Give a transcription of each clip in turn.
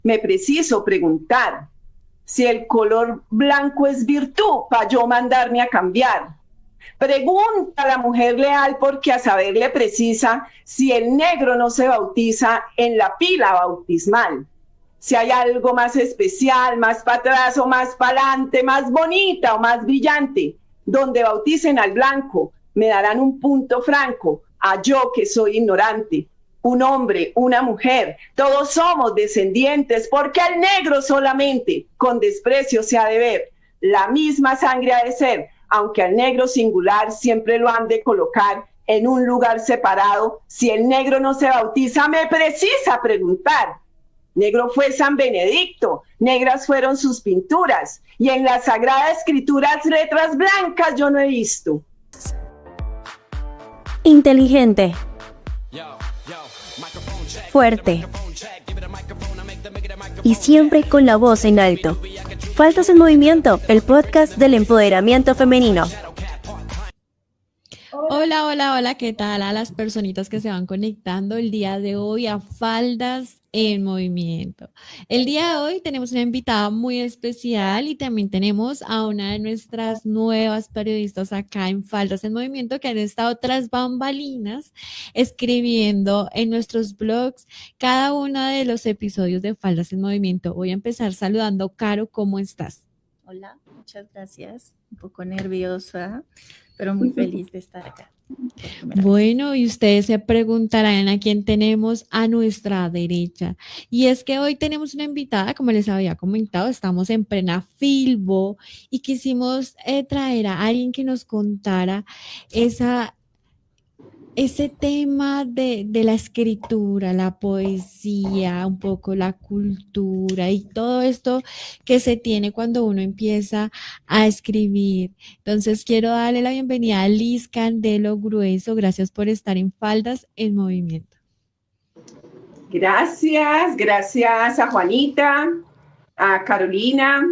me preciso preguntar si el color blanco es virtud para yo mandarme a cambiar. Pregunta a la mujer leal porque a saber le precisa si el negro no se bautiza en la pila bautismal. Si hay algo más especial, más para atrás o más para adelante, más bonita o más brillante, donde bauticen al blanco, me darán un punto franco a yo que soy ignorante. Un hombre, una mujer, todos somos descendientes, porque al negro solamente con desprecio se ha de ver. La misma sangre ha de ser, aunque al negro singular siempre lo han de colocar en un lugar separado. Si el negro no se bautiza, me precisa preguntar. Negro fue San Benedicto, negras fueron sus pinturas, y en la Sagrada Escritura letras blancas yo no he visto. Inteligente, fuerte y siempre con la voz en alto. Faldas en Movimiento, el podcast del empoderamiento femenino. Hola, hola, hola, ¿qué tal a las personitas que se van conectando el día de hoy a Faldas en Movimiento? El día de hoy tenemos una invitada muy especial y también tenemos a una de nuestras nuevas periodistas acá en Faldas en Movimiento que han estado tras bambalinas escribiendo en nuestros blogs cada uno de los episodios de Faldas en Movimiento. Voy a empezar saludando. Caro, ¿cómo estás? Hola, muchas gracias. Un poco nerviosa, pero muy feliz de estar acá. Bueno, y ustedes se preguntarán a quién tenemos a nuestra derecha. Y es que hoy tenemos una invitada, como les había comentado, estamos en plena Filbo y quisimos traer a alguien que nos contara ese tema de la escritura, la poesía, un poco la cultura y todo esto que se tiene cuando uno empieza a escribir. Entonces quiero darle la bienvenida a Liz Candelo Grueso. Gracias por estar en Faldas en Movimiento. Gracias a Juanita, a Carolina.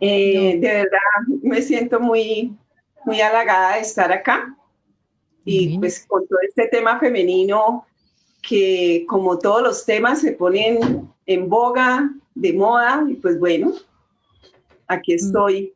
De verdad me siento muy, muy halagada de estar acá. Y pues con todo este tema femenino que como todos los temas se ponen en boga, de moda, y pues bueno, aquí estoy.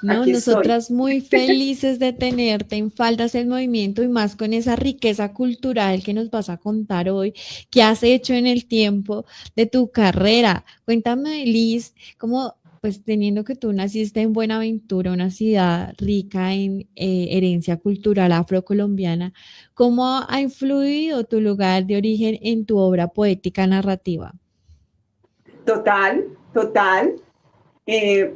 No, nosotras muy felices de tenerte en Faldas en Movimiento y más con esa riqueza cultural que nos vas a contar hoy, que has hecho en el tiempo de tu carrera. Cuéntame, Liz, cómo, pues teniendo que tú naciste en Buenaventura, una ciudad rica en herencia cultural afrocolombiana, ¿cómo ha influido tu lugar de origen en tu obra poética narrativa? Total.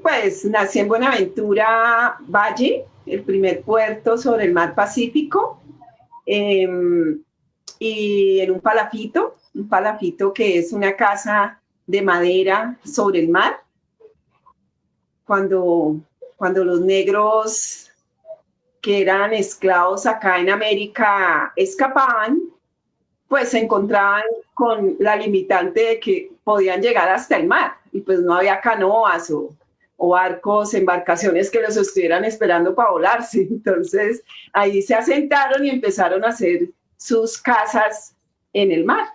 Pues nací en Buenaventura Valle, el primer puerto sobre el mar Pacífico, y en un palafito que es una casa de madera sobre el mar. Cuando los negros que eran esclavos acá en América escapaban, pues se encontraban con la limitante de que podían llegar hasta el mar y pues no había canoas o barcos, embarcaciones que los estuvieran esperando para volarse. Entonces ahí se asentaron y empezaron a hacer sus casas en el mar,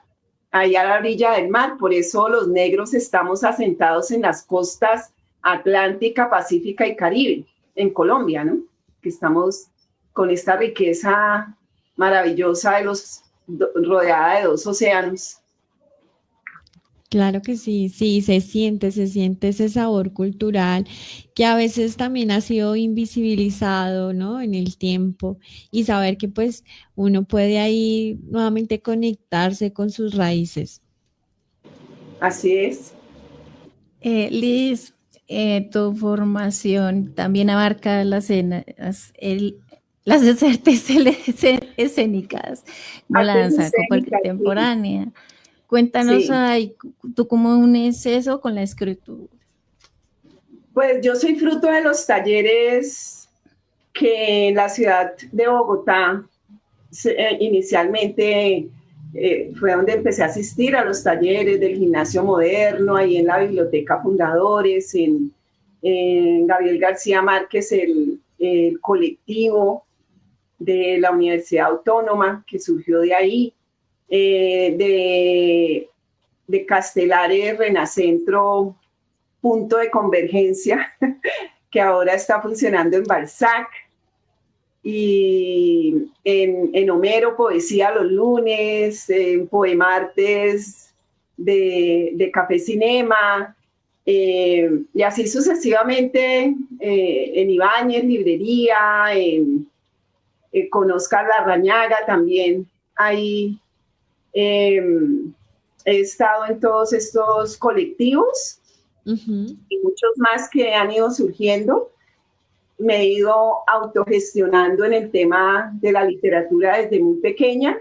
ahí a la orilla del mar. Por eso los negros estamos asentados en las costas Atlántica, Pacífica y Caribe, en Colombia, ¿no? Que estamos con esta riqueza maravillosa de rodeada de dos océanos. Claro que sí, se siente ese sabor cultural que a veces también ha sido invisibilizado, ¿no? En el tiempo y saber que pues uno puede ahí nuevamente conectarse con sus raíces. Así es. Liz, tu formación también abarca las artes escénicas, no la danza contemporánea. Sí. Cuéntanos, sí. ¿Tú cómo unes eso con la escritura? Pues yo soy fruto de los talleres que en la ciudad de Bogotá inicialmente fue donde empecé a asistir a los talleres del Gimnasio Moderno, ahí en la Biblioteca Fundadores, en Gabriel García Márquez, el colectivo de la Universidad Autónoma que surgió de ahí, de de Castellares Renacentro, punto de convergencia, que ahora está funcionando en Balzac, y en Homero, poesía los lunes, en Poemartes de Café Cinema, y así sucesivamente, en Ibáñez, librería, con Oscar Larrañaga también. Ahí he estado en todos estos colectivos y muchos más que han ido surgiendo. Me he ido autogestionando en el tema de la literatura desde muy pequeña.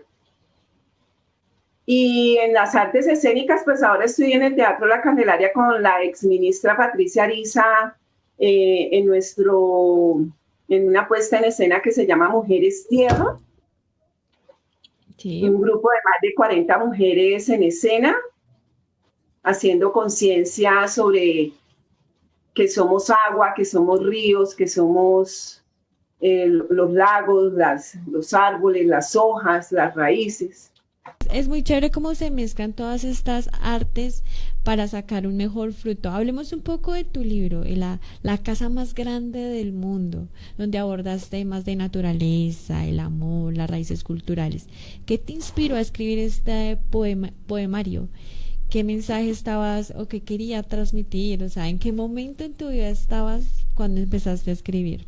Y en las artes escénicas, pues ahora estoy en el Teatro La Candelaria con la exministra Patricia Ariza, en una puesta en escena que se llama Mujeres Tierra. Sí. Un grupo de más de 40 mujeres en escena, haciendo conciencia sobre que somos agua, que somos ríos, que somos los lagos, los árboles, las hojas, las raíces. Es muy chévere cómo se mezclan todas estas artes para sacar un mejor fruto. Hablemos un poco de tu libro, La casa más grande del mundo, donde abordas temas de naturaleza, el amor, las raíces culturales. ¿Qué te inspiró a escribir este poemario? ¿Qué mensaje estabas o qué quería transmitir? O sea, ¿en qué momento en tu vida estabas cuando empezaste a escribir?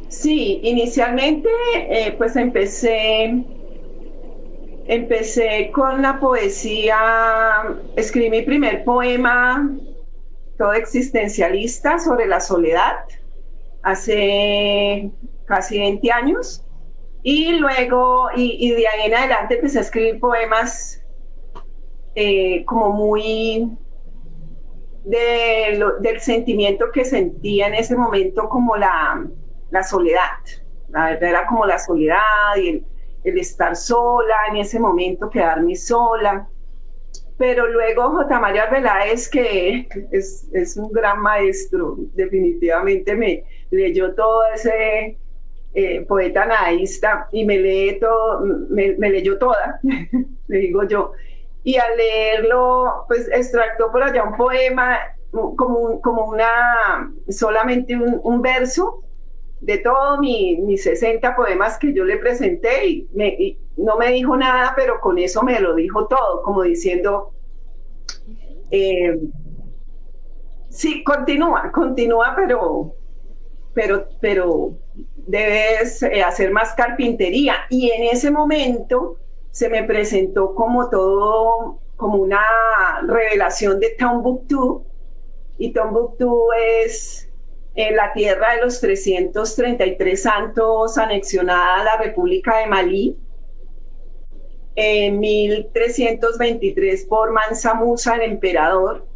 Sí, inicialmente pues empecé con la poesía. Escribí mi primer poema, todo existencialista, sobre la soledad, hace casi 20 años. Y luego, y de ahí en adelante empecé a escribir poemas como muy del sentimiento que sentía en ese momento, como la soledad. La verdad era como la soledad y el estar sola en ese momento, quedarme sola. Pero luego J. Mario Arbeláez, que es un gran maestro, definitivamente me leyó todo ese poeta nadaísta y me leyó toda, le digo yo. Y al leerlo, pues extractó por allá un poema, solamente un verso de todos mis 60 poemas que yo le presenté, y no me dijo nada, pero con eso me lo dijo todo, como diciendo, sí, continúa, pero debes hacer más carpintería. Y en ese momento se me presentó como una revelación de Tombuctú, y Tombuctú es la tierra de los 333 santos, anexionada a la República de Malí en 1323 por Mansa Musa, el emperador,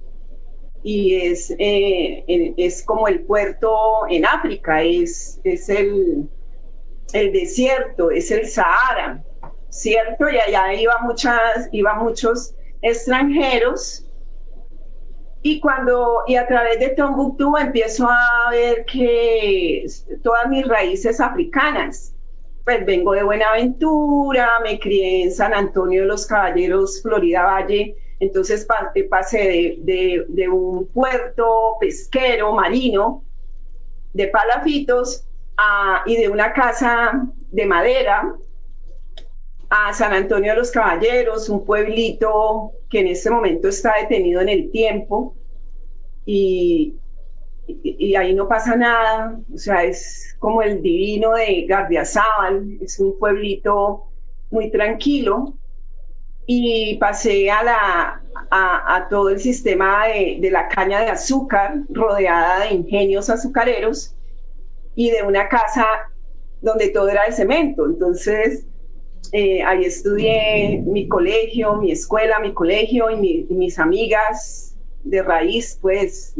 y es como el puerto en África, es el desierto, es el Sahara, ¿cierto? Y allá iban muchos extranjeros. Y a través de Tombuctú empiezo a ver que todas mis raíces africanas, pues vengo de Buenaventura, me crié en San Antonio de los Caballeros, Florida Valle, entonces pasé de un puerto pesquero, marino, de palafitos, y de una casa de madera, a San Antonio de los Caballeros, un pueblito que en este momento está detenido en el tiempo, y ahí no pasa nada. O sea, es como el Divino de Gardiazabal, es un pueblito muy tranquilo, y pasé a todo el sistema de la caña de azúcar, rodeada de ingenios azucareros, y de una casa donde todo era de cemento. Entonces ahí estudié mi colegio, mi escuela, mi colegio, y mis amigas de raíz, pues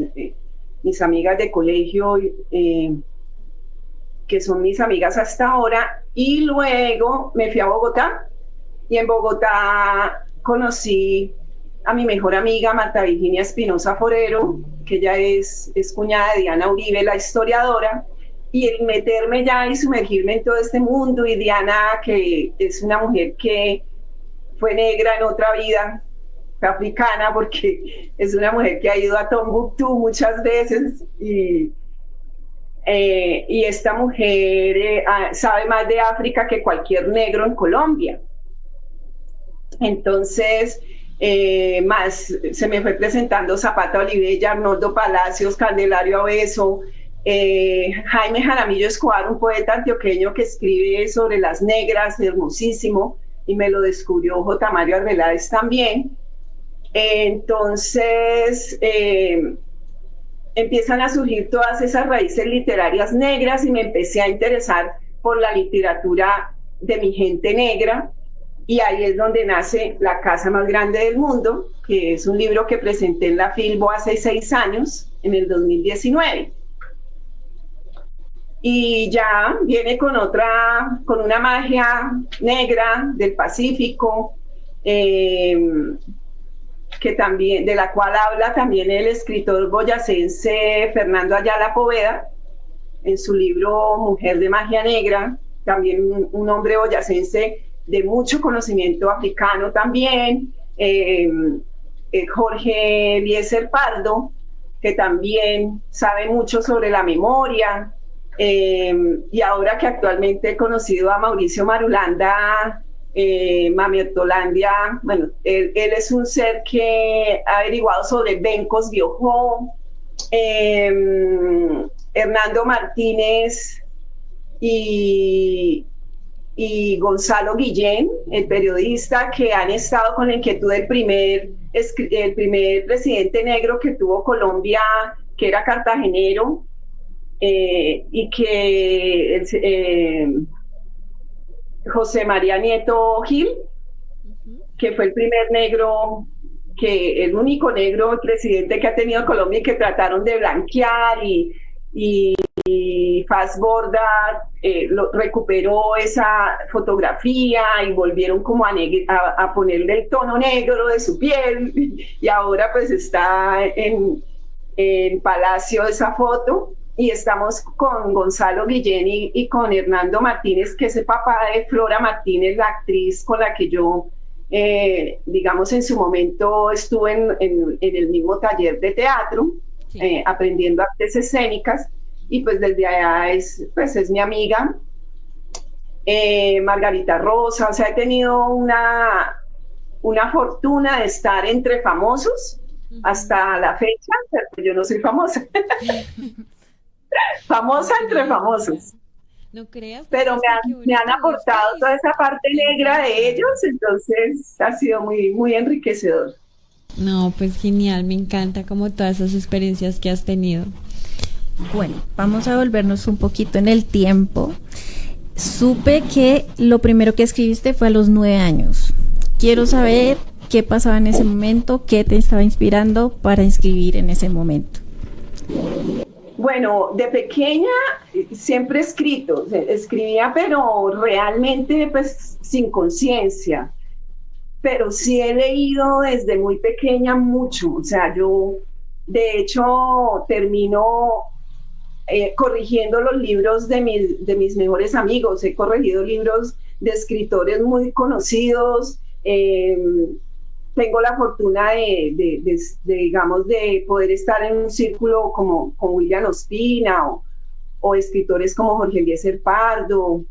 mis amigas de colegio, que son mis amigas hasta ahora. Y luego me fui a Bogotá, y en Bogotá conocí a mi mejor amiga Marta Virginia Espinosa Forero, que ella es cuñada de Diana Uribe, la historiadora. Y el meterme ya y sumergirme en todo este mundo, y Diana, que es una mujer que fue negra en otra vida, africana, porque es una mujer que ha ido a Tombuctú muchas veces y esta mujer sabe más de África que cualquier negro en Colombia. Entonces, más se me fue presentando Zapata Olivella, Arnoldo Palacios, Candelario Abeso, Jaime Jaramillo Escobar, un poeta antioqueño que escribe sobre las negras, hermosísimo, y me lo descubrió J. Mario Arbeláez también. Entonces, empiezan a surgir todas esas raíces literarias negras y me empecé a interesar por la literatura de mi gente negra, y ahí es donde nace La Casa Más Grande del Mundo, que es un libro que presenté en la Filbo hace 6 años, en el 2019. Y ya viene con una magia negra del Pacífico, que también, de la cual habla también el escritor boyacense Fernando Ayala Poveda, en su libro Mujer de Magia Negra, también un hombre boyacense de mucho conocimiento africano también, Jorge Eliezer Pardo, que también sabe mucho sobre la memoria, y ahora que actualmente he conocido a Mauricio Marulanda, Mamertolandia, bueno, él es un ser que ha averiguado sobre Bencos Biojó, Hernando Martínez y Gonzalo Guillén, el periodista, que han estado con la inquietud del primer presidente negro que tuvo Colombia, que era cartagenero, y que José María Nieto Gil, que fue el primer negro, el único negro presidente que ha tenido Colombia, y que trataron de blanquear, y Faz Borda recuperó esa fotografía y volvieron como a ponerle el tono negro de su piel, y ahora pues está en Palacio esa foto. Y estamos con Gonzalo Guillén y con Hernando Martínez, que es el papá de Flora Martínez, la actriz con la que yo, digamos, en su momento estuve en el mismo taller de teatro, sí, aprendiendo artes escénicas, y pues desde allá es mi amiga. Margarita Rosa, o sea, he tenido una fortuna de estar entre famosos hasta la fecha, pero yo no soy famosa. Famosa entre famosos. No creas. Pero me han aportado toda esa parte negra de ellos, entonces ha sido muy, muy enriquecedor. No, pues genial, me encanta como todas esas experiencias que has tenido. Bueno, vamos a volvernos un poquito en el tiempo. Supe que lo primero que escribiste fue a los 9 años. Quiero saber qué pasaba en ese momento, qué te estaba inspirando para escribir en ese momento. Bueno, de pequeña siempre he escrito, escribía, pero realmente pues sin conciencia. Pero sí he leído desde muy pequeña mucho. O sea, yo de hecho termino corrigiendo los libros de mis mejores amigos. He corregido libros de escritores muy conocidos. Tengo la fortuna digamos, de poder estar en un círculo como con William Ospina o escritores como Jorge Eliezer Pardo,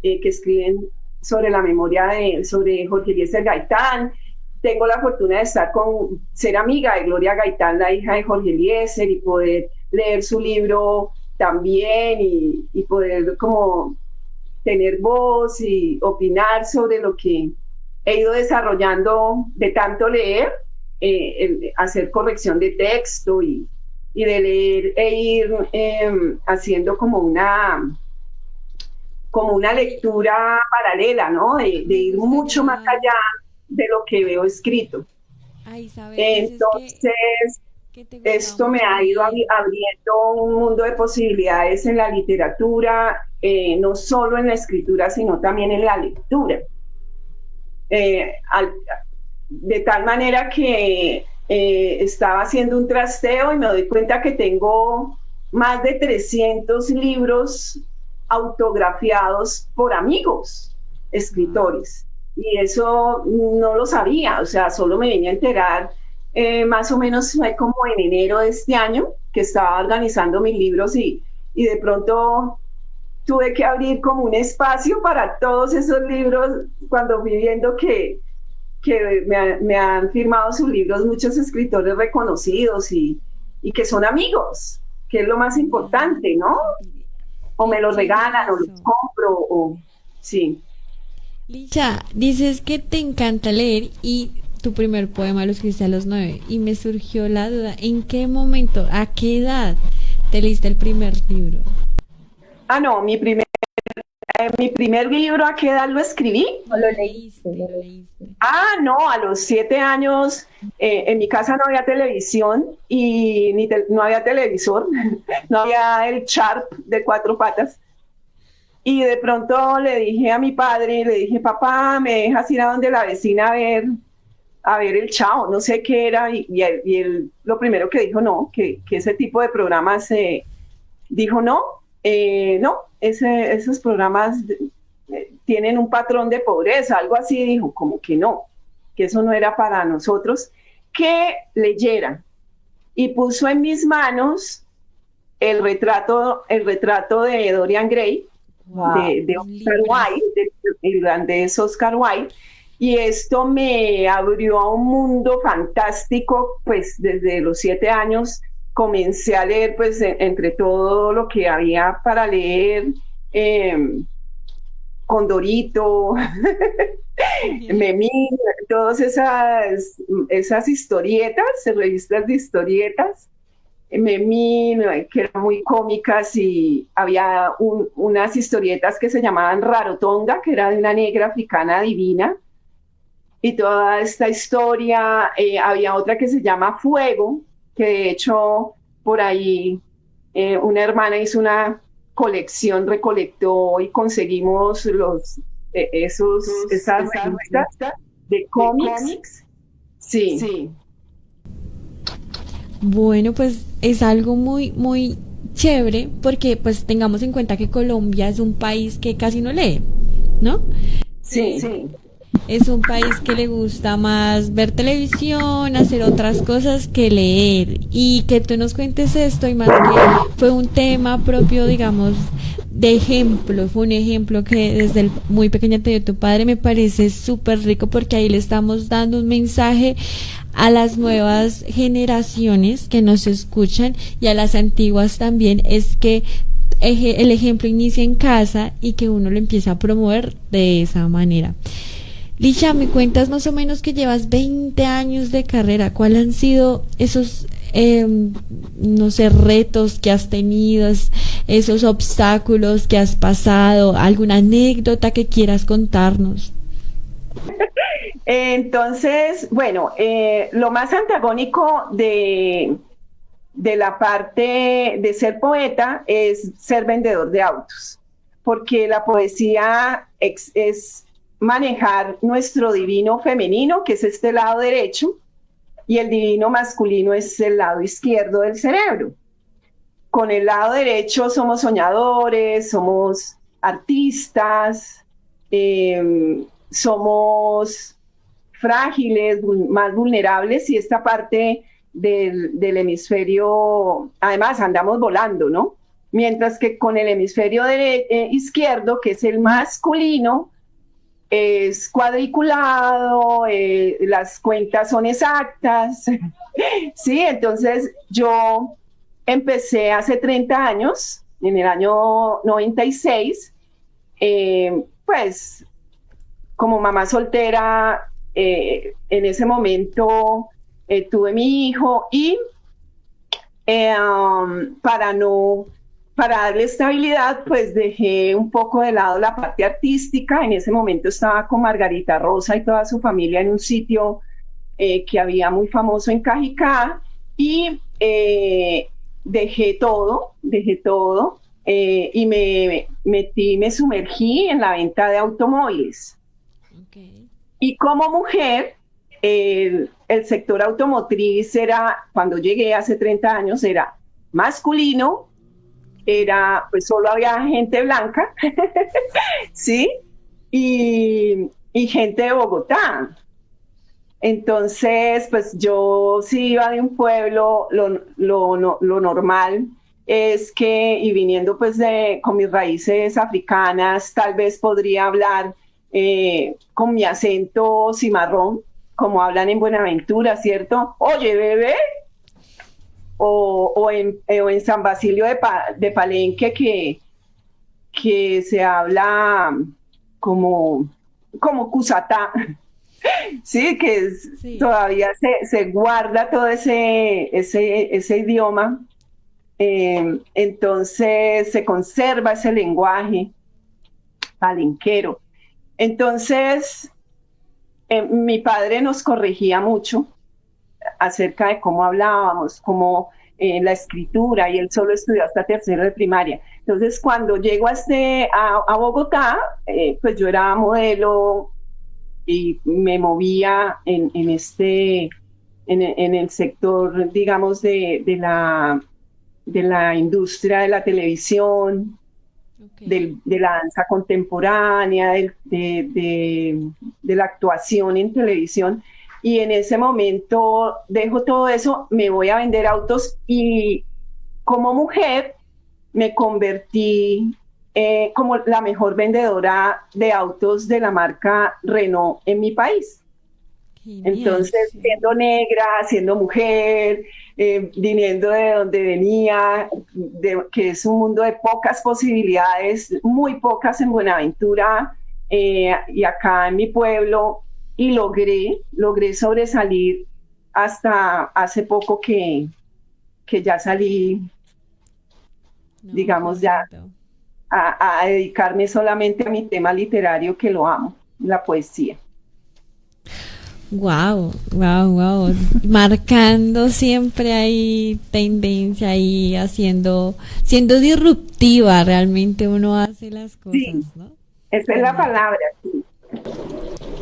que escriben sobre la memoria sobre Jorge Eliezer Gaitán. Tengo la fortuna de ser amiga de Gloria Gaitán, la hija de Jorge Eliezer, y poder leer su libro también y poder como tener voz y opinar sobre lo que he ido desarrollando de tanto leer, hacer corrección de texto y de leer e ir haciendo como una lectura paralela, ¿no? De ir mucho más allá de lo que veo escrito. Ay, entonces, esto me ha ido abriendo un mundo de posibilidades en la literatura, no solo en la escritura, sino también en la lectura. De tal manera que estaba haciendo un trasteo y me doy cuenta que tengo más de 300 libros autografiados por amigos escritores. y eso no lo sabía, o sea, solo me vine a enterar más o menos fue como en enero de este año que estaba organizando mis libros y de pronto tuve que abrir como un espacio para todos esos libros cuando fui viendo que me han firmado sus libros muchos escritores reconocidos y que son amigos, que es lo más importante, ¿no? O me los regalan o los compro, o sí. Licha, dices que te encanta leer y tu primer poema lo escribiste a los 9 y me surgió la duda, ¿en qué momento, a qué edad te leíste el primer libro? No, mi primer libro, ¿a qué edad lo escribí? ¿O lo leíste? No, a los 7 años, en mi casa no había televisión y no había televisor, no había el Sharp de 4 patas. Y de pronto le dije a mi padre, le dije, papá, ¿me dejas ir a donde la vecina a ver el Chao? No sé qué era, y él lo primero que dijo, no, que ese tipo de programas, dijo, no, esos programas tienen un patrón de pobreza, algo así, dijo, como que no, que eso no era para nosotros, que leyera. Y puso en mis manos el retrato de Dorian Gray, wow, de Oscar Wilde, del irlandés Oscar Wilde, y esto me abrió a un mundo fantástico, pues desde los 7 años comencé a leer, pues entre todo lo que había para leer, Condorito, Memín, todas esas historietas, revistas de historietas, Memín, que eran muy cómicas, y había unas historietas que se llamaban Rarotonga, que era de una negra africana divina, y toda esta historia, había otra que se llama Fuego, que de hecho por ahí una hermana hizo una colección, recolectó y conseguimos esas revistas de cómics. Sí. Bueno, pues es algo muy, muy chévere porque pues tengamos en cuenta que Colombia es un país que casi no lee, ¿no? Sí. Es un país que le gusta más ver televisión, hacer otras cosas que leer. Y que tú nos cuentes esto, y más que fue un tema propio, digamos, de ejemplo, fue un ejemplo que desde muy pequeña te dio tu padre, me parece súper rico porque ahí le estamos dando un mensaje a las nuevas generaciones que nos escuchan y a las antiguas también, es que el ejemplo inicia en casa y que uno lo empieza a promover de esa manera. Licha, me cuentas más o menos que llevas 20 años de carrera. ¿Cuáles han sido esos, no sé, retos que has tenido, esos obstáculos que has pasado? ¿Alguna anécdota que quieras contarnos? Entonces, bueno, lo más antagónico de la parte de ser poeta es ser vendedor de autos, porque la poesía es manejar nuestro divino femenino, que es este lado derecho, y el divino masculino es el lado izquierdo del cerebro. Con el lado derecho somos soñadores, somos artistas, somos frágiles, más vulnerables, y esta parte del hemisferio, además andamos volando, ¿no? Mientras que con el hemisferio izquierdo, que es el masculino, es cuadriculado, las cuentas son exactas, ¿sí? Entonces yo empecé hace 30 años, en el año 96, pues como mamá soltera, en ese momento tuve mi hijo y para darle estabilidad, pues dejé un poco de lado la parte artística. En ese momento estaba con Margarita Rosa y toda su familia en un sitio que había muy famoso en Cajicá, y dejé todo y me sumergí en la venta de automóviles. Okay. Y como mujer, el sector automotriz cuando llegué hace 30 años, era masculino, pues solo había gente blanca, ¿sí? Y y gente de Bogotá. Entonces, pues yo sí iba de un pueblo, lo normal es que, y viniendo pues con mis raíces africanas, tal vez podría hablar con mi acento cimarrón, como hablan en Buenaventura, ¿cierto? Oye, bebé, o en San Basilio de Palenque, que se habla como Cusatá. Sí, que Sí. todavía se guarda todo ese idioma, entonces se conserva ese lenguaje palenquero. Entonces, mi padre nos corregía mucho acerca de cómo hablábamos, cómo la escritura, y él solo estudió hasta tercero de primaria. Entonces, cuando llego a Bogotá, pues yo era modelo y me movía en el sector, digamos, de la industria de la televisión, Okay. de la danza contemporánea, de la actuación en televisión. Y en ese momento dejo todo eso, me voy a vender autos y como mujer me convertí como la mejor vendedora de autos de la marca Renault en mi país. Genial, Entonces, sí. siendo negra, siendo mujer, viniendo de donde venía, que es un mundo de pocas posibilidades, muy pocas en Buenaventura y acá en mi pueblo, y logré sobresalir hasta hace poco que ya salí, No, qué digamos, ya lindo. a dedicarme solamente a mi tema literario, que lo amo, la poesía. Wow, wow, wow. Marcando siempre ahí tendencia ahí siendo disruptiva, realmente uno hace las Sí, cosas, ¿no? esa es la Genial. palabra. Sí.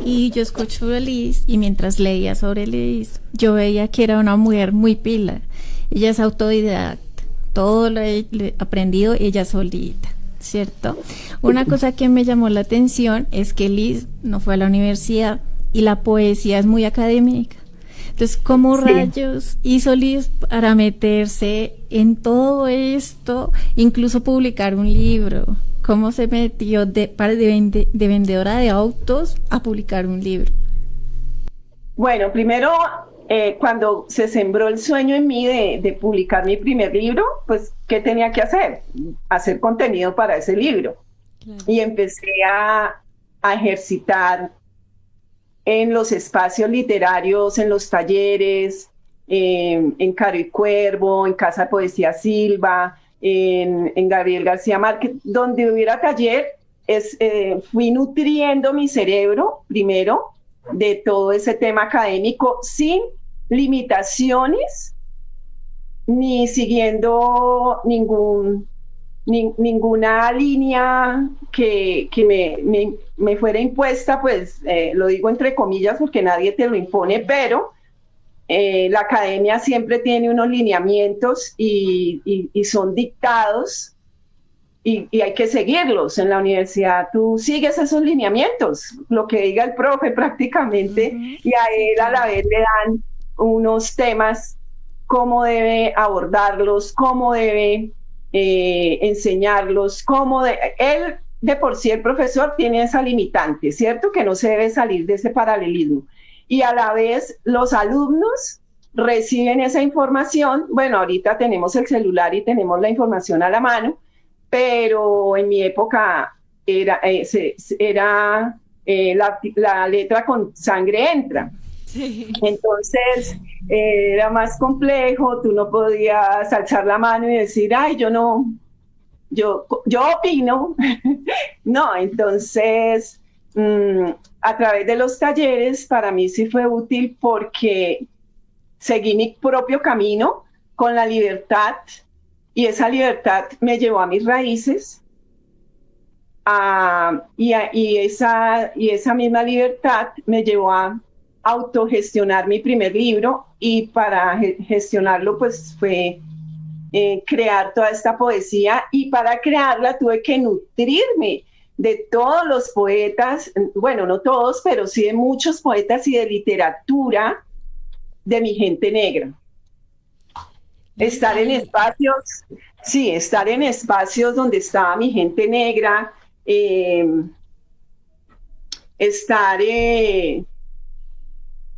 Y yo escucho a Liz y mientras leía sobre Liz, yo veía que era una mujer muy pila. Ella es autodidacta, todo lo he aprendido ella solita, ¿cierto? Una cosa que me llamó la atención es que Liz no fue a la universidad y la poesía es muy académica. Entonces, ¿cómo Sí. rayos hizo Liz para meterse en todo esto, incluso publicar un libro? ¿Cómo se metió de vendedora de autos a publicar un libro? Bueno, primero, cuando se sembró el sueño en mí de publicar mi primer libro, pues, ¿qué tenía que hacer? Hacer contenido para ese libro. Claro. Y empecé a ejercitar en los espacios literarios, en los talleres, en Caro y Cuervo, en Casa de Poesía Silva, en Gabriel García Márquez, donde hubiera taller, fui nutriendo mi cerebro primero de todo ese tema académico sin limitaciones ni siguiendo ninguna línea que me fuera impuesta, pues lo digo entre comillas porque nadie te lo impone, pero la academia siempre tiene unos lineamientos y son dictados y hay que seguirlos. En la universidad tú sigues esos lineamientos, lo que diga el profe prácticamente, y a Sí, él a la claro. vez le dan unos temas, cómo debe abordarlos, cómo debe enseñarlos, él de por sí el profesor tiene esa limitante, ¿cierto? Que no se debe salir de ese paralelismo. Y a la vez los alumnos reciben esa información. Bueno, ahorita tenemos el celular y tenemos la información a la mano, pero en mi época era la letra con sangre entra. Sí. Entonces era más complejo, tú no podías alzar la mano y decir, ay, yo no, yo opino. No, entonces a través de los talleres para mí sí fue útil porque seguí mi propio camino con la libertad y esa libertad me llevó a mis raíces y esa misma libertad me llevó a autogestionar mi primer libro y para gestionarlo pues fue crear toda esta poesía y para crearla tuve que nutrirme de todos los poetas, bueno, no todos, pero sí de muchos poetas y de literatura de mi gente negra. Estar en espacios, sí, estar en espacios donde estaba mi gente negra, estar en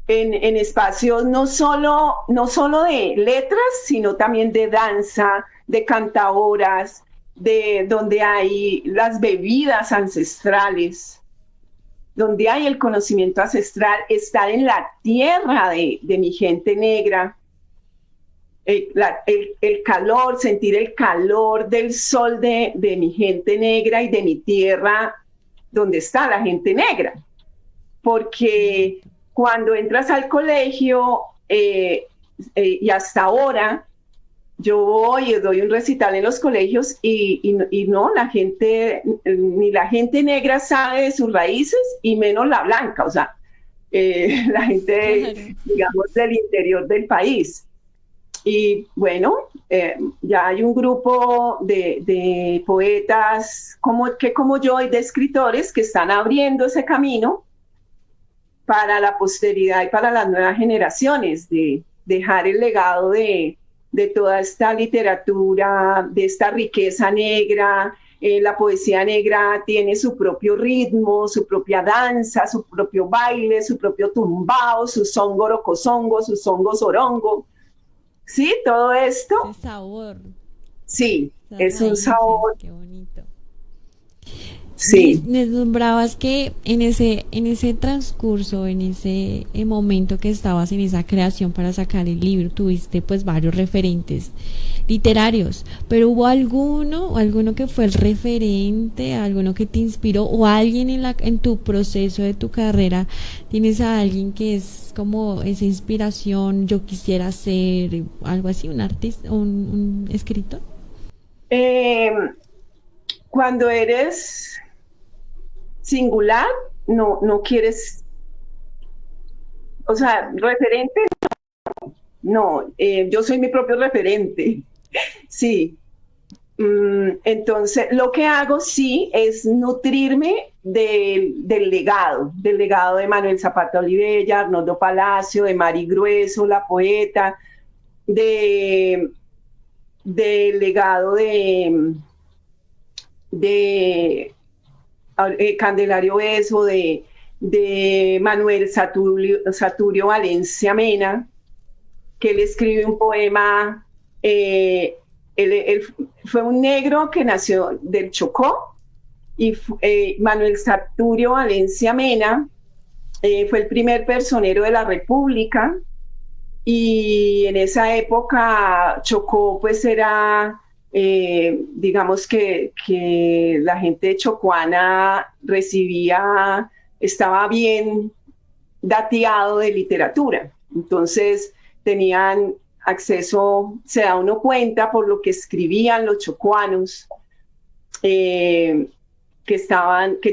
espacios no solo de letras, sino también de danza, de cantaoras, de donde hay las bebidas ancestrales, donde hay el conocimiento ancestral, estar en la tierra de mi gente negra, el calor, sentir el calor del sol de mi gente negra y de mi tierra donde está la gente negra. Porque cuando entras al colegio y hasta ahora, yo voy y doy un recital en los colegios y no, la gente, ni la gente negra sabe de sus raíces y menos la blanca, o sea, la gente, digamos, del interior del país. Y bueno, ya hay un grupo de poetas como yo y de escritores que están abriendo ese camino para la posteridad y para las nuevas generaciones, de dejar el legado de toda esta literatura, de esta riqueza negra. La poesía negra tiene su propio ritmo, su propia danza, su propio baile, su propio tumbao, su songo rocosongo, su songo sorongo. Sí, todo esto. Ese sabor. Sí, es un sabor. Qué bonito. Sí. Me nombrabas que en ese transcurso, en ese momento que estabas en esa creación para sacar el libro, tuviste pues varios referentes literarios, pero ¿hubo alguno que fue el referente, alguno que te inspiró, o alguien en tu proceso de tu carrera, tienes a alguien que es como esa inspiración, yo quisiera ser algo así, un artista, un escritor? Cuando eres singular, no quieres, o sea, referente, no, yo soy mi propio referente, sí. Entonces, lo que hago sí es nutrirme del legado de Manuel Zapata Olivella, Arnoldo Palacio, de Mari Grueso, la poeta, del legado de Candelario Beso, de Manuel Saturio Valencia Mena, que él escribe un poema. Él fue un negro que nació del Chocó, y Manuel Saturio Valencia Mena fue el primer personero de la República, y en esa época Chocó pues era... digamos que la gente chocuana estaba bien dateado de literatura, entonces tenían acceso, se da uno cuenta por lo que escribían los chocuanos, que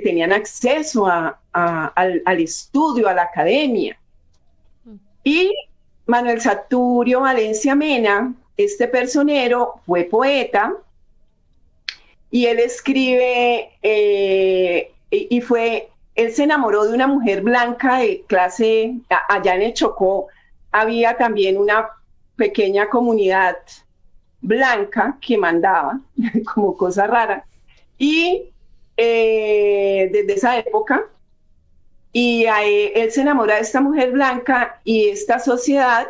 tenían acceso al estudio, a la academia. Y Manuel Saturio Valencia Mena, este personero, fue poeta, y él escribe, él se enamoró de una mujer blanca de clase, allá en el Chocó había también una pequeña comunidad blanca que mandaba, como cosa rara, y desde esa época, y él se enamora de esta mujer blanca y esta sociedad,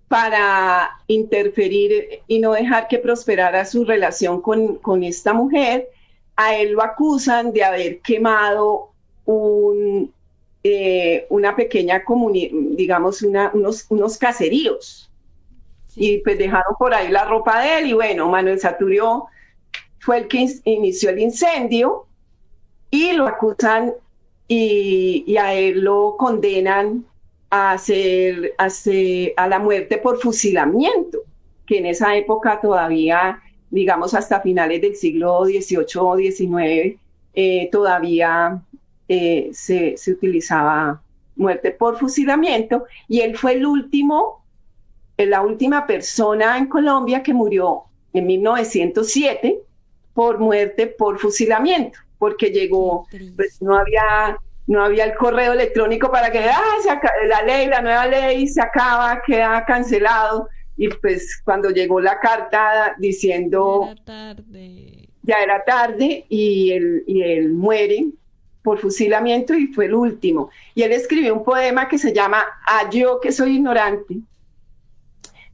para interferir y no dejar que prosperara su relación con esta mujer, a él lo acusan de haber quemado una pequeña comunidad, digamos, unos caseríos. Sí. Y pues dejaron por ahí la ropa de él, y bueno, Manuel Saturio fue el que inició el incendio, y lo acusan y a él lo condenan a la muerte por fusilamiento, que en esa época todavía, digamos hasta finales del siglo XVIII o XIX, todavía se utilizaba muerte por fusilamiento, y él fue la última persona en Colombia que murió en 1907 por muerte por fusilamiento. porque llegó, pues no había el correo electrónico para que la nueva ley se acaba, queda cancelado. Y pues cuando llegó la carta diciendo ya era tarde y él muere por fusilamiento y fue el último. Y él escribió un poema que se llama "A yo que soy ignorante,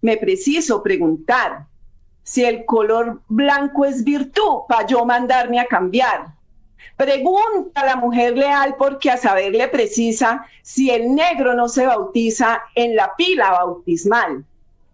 me preciso preguntar si el color blanco es virtud para yo mandarme a cambiar. Pregunta a la mujer leal porque a saber le precisa si el negro no se bautiza en la pila bautismal.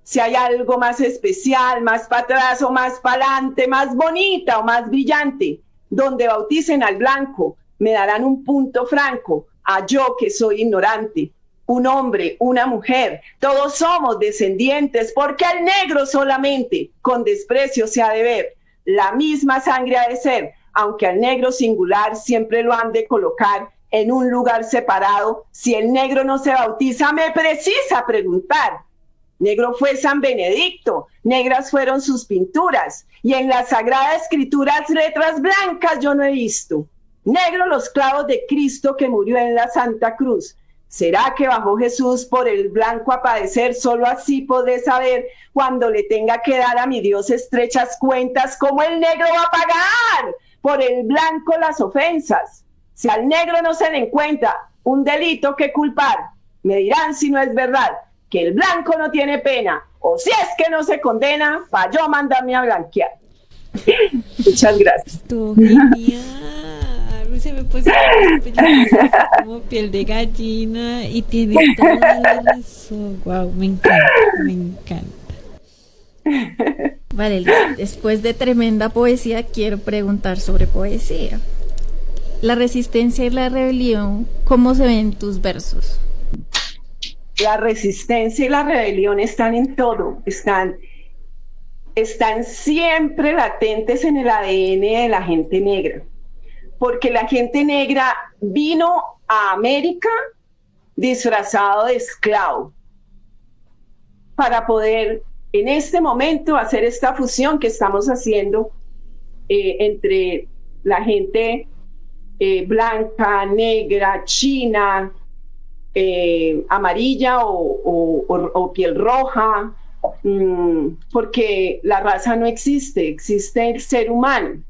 Si hay algo más especial, más para atrás o más para adelante, más bonita o más brillante, donde bauticen al blanco, me darán un punto franco, a yo que soy ignorante. Un hombre, una mujer, todos somos descendientes, porque al negro solamente con desprecio se ha de ver. La misma sangre ha de ser, aunque al negro singular siempre lo han de colocar en un lugar separado. Si el negro no se bautiza, me precisa preguntar. Negro fue San Benedicto, negras fueron sus pinturas, y en la Sagrada Escritura letras blancas yo no he visto. Negro los clavos de Cristo que murió en la Santa Cruz. ¿Será que bajó Jesús por el blanco a padecer? Solo así podré saber cuando le tenga que dar a mi Dios estrechas cuentas, cómo el negro va a pagar por el blanco las ofensas. Si al negro no se le encuentra un delito que culpar, me dirán si no es verdad que el blanco no tiene pena, o si es que no se condena, para yo mandarme a blanquear. Muchas gracias. Estuvo genial. Se me puso como piel de gallina y tiene toda la razón. Wow, me encanta, me encanta. Vale, después de tremenda poesía, quiero preguntar sobre poesía. La resistencia y la rebelión, ¿cómo se ven en tus versos? La resistencia y la rebelión están en todo, están siempre latentes en el ADN de la gente negra, porque la gente negra vino a América disfrazado de esclavo para poder en este momento hacer esta fusión que estamos haciendo entre la gente blanca, negra, china, amarilla o piel roja, porque la raza no existe, existe el ser humano.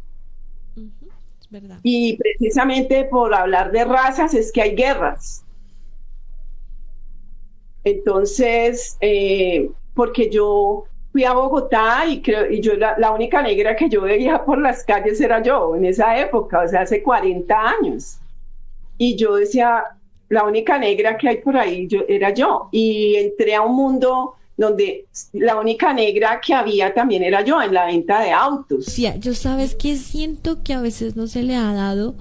Es verdad. Y precisamente por hablar de razas es que hay guerras. Entonces, porque yo fui a Bogotá y yo la única negra que yo veía por las calles era yo en esa época, o sea, hace 40 años. Y yo decía, la única negra que hay por ahí era yo. Y entré a un mundo donde la única negra que había también era yo en la venta de autos. Sí, yo sabes que siento que a veces no se le ha dado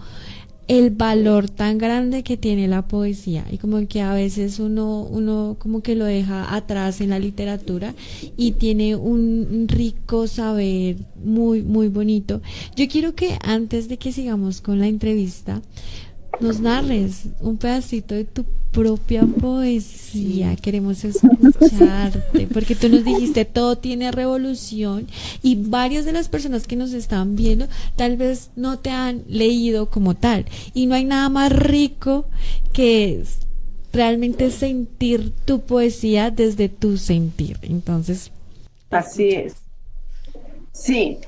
el valor tan grande que tiene la poesía y como que a veces uno como que lo deja atrás en la literatura y tiene un rico saber muy, muy bonito. Yo quiero que antes de que sigamos con la entrevista, nos narres un pedacito de tu propia poesía. Queremos escucharte, porque tú nos dijiste todo tiene revolución y varias de las personas que nos están viendo tal vez no te han leído como tal y no hay nada más rico que realmente sentir tu poesía desde tu sentir. Entonces, así es. Sí.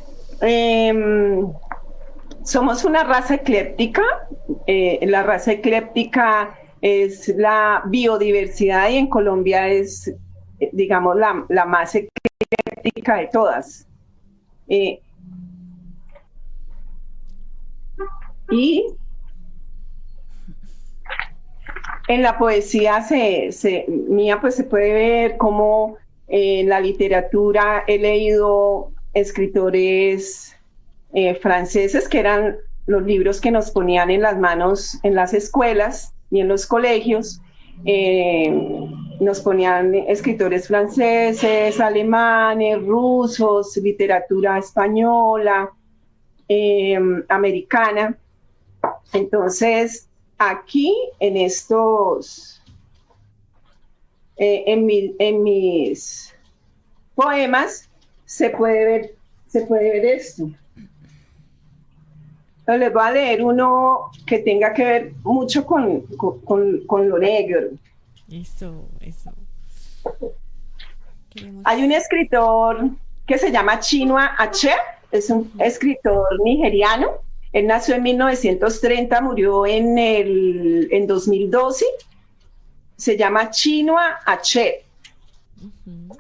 Somos una raza ecléptica. La raza ecléptica es la biodiversidad y en Colombia es, digamos, la más ecléptica de todas. Y en la poesía mía pues se puede ver cómo en la literatura he leído escritores franceses, que eran los libros que nos ponían en las manos en las escuelas y en los colegios. Nos ponían escritores franceses, alemanes, rusos, literatura española, americana. Entonces, aquí en estos, en mis poemas se puede ver esto. Pero les voy a leer uno que tenga que ver mucho con lo negro. Eso. Queremos... Hay un escritor que se llama Chinua Achebe, es un escritor nigeriano. Él nació en 1930, murió en 2012. Se llama Chinua Achebe.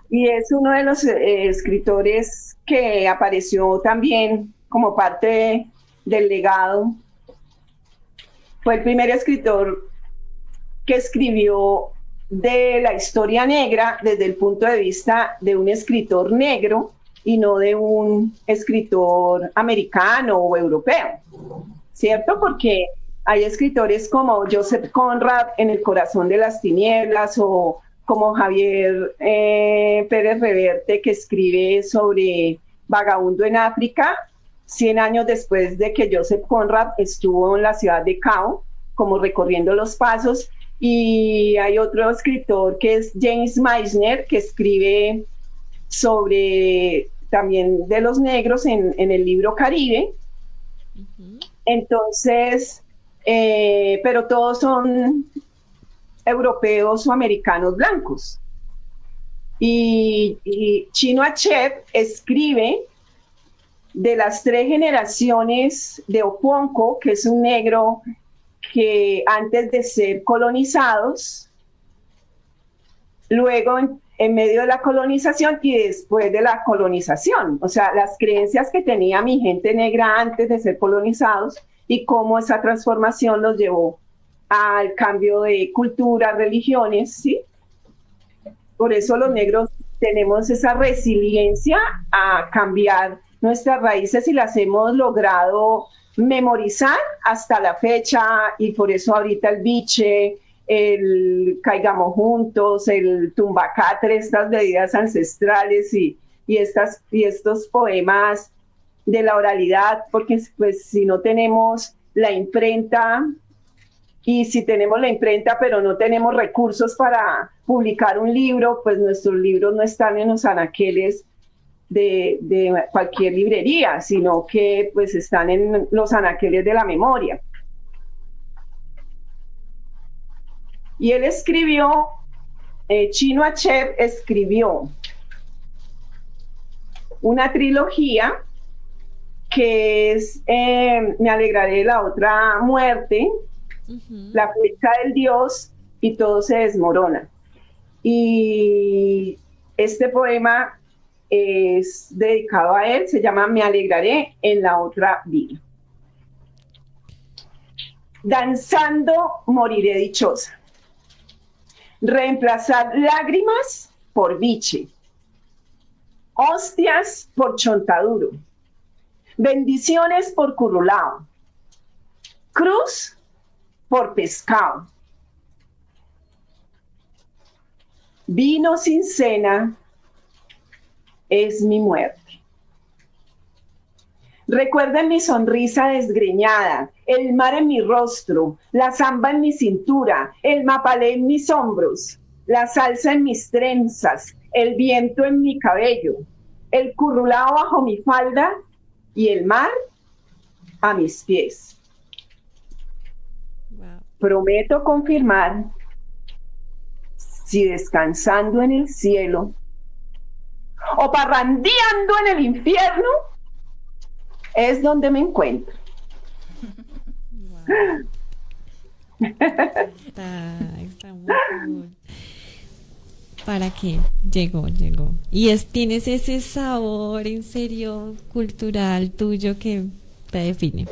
Y es uno de los escritores que apareció también como parte del legado. Fue el primer escritor que escribió de la historia negra desde el punto de vista de un escritor negro y no de un escritor americano o europeo, ¿cierto? Porque hay escritores como Joseph Conrad en El corazón de las tinieblas, o como Javier Pérez Reverte, que escribe sobre Vagabundo en África, 100 años después de que Joseph Conrad estuvo en la ciudad de Cabo, como recorriendo los pasos. Y hay otro escritor que es James Meisner, que escribe sobre también de los negros en el libro Caribe. Entonces, pero todos son europeos o americanos blancos. Y Chinua Achebe escribe de las 3 generaciones de Oponko, que es un negro que antes de ser colonizados, luego en medio de la colonización y después de la colonización, o sea, las creencias que tenía mi gente negra antes de ser colonizados y cómo esa transformación los llevó al cambio de cultura, religiones, ¿sí? Por eso los negros tenemos esa resiliencia a cambiar nuestras raíces y las hemos logrado memorizar hasta la fecha, y por eso ahorita el biche, el caigamos juntos, el tumbacatre, estas bebidas ancestrales y estos poemas de la oralidad, porque pues si no tenemos la imprenta, y si tenemos la imprenta pero no tenemos recursos para publicar un libro, pues nuestros libros no están en los anaqueles de cualquier librería, sino que pues están en los anaqueles de la memoria. Y él escribió, Chinua Achebe escribió una trilogía que es Me alegraré de la otra muerte, La flecha del Dios y Todo se desmorona. Y este poema es dedicado a él, se llama Me alegraré en la otra vida. Danzando moriré dichosa. Reemplazar lágrimas por biche. Hostias por chontaduro. Bendiciones por currulao. Cruz por pescado. Vino sin cena es mi muerte. Recuerden mi sonrisa desgreñada, el mar en mi rostro, la zamba en mi cintura, el mapalé en mis hombros, la salsa en mis trenzas, el viento en mi cabello, el currulao bajo mi falda y el mar a mis pies. Wow. Prometo confirmar si descansando en el cielo o parrandeando en el infierno es donde me encuentro. Wow. Está muy cool. ¿Para qué? Llegó. Y tienes ese sabor en serio cultural tuyo que te define.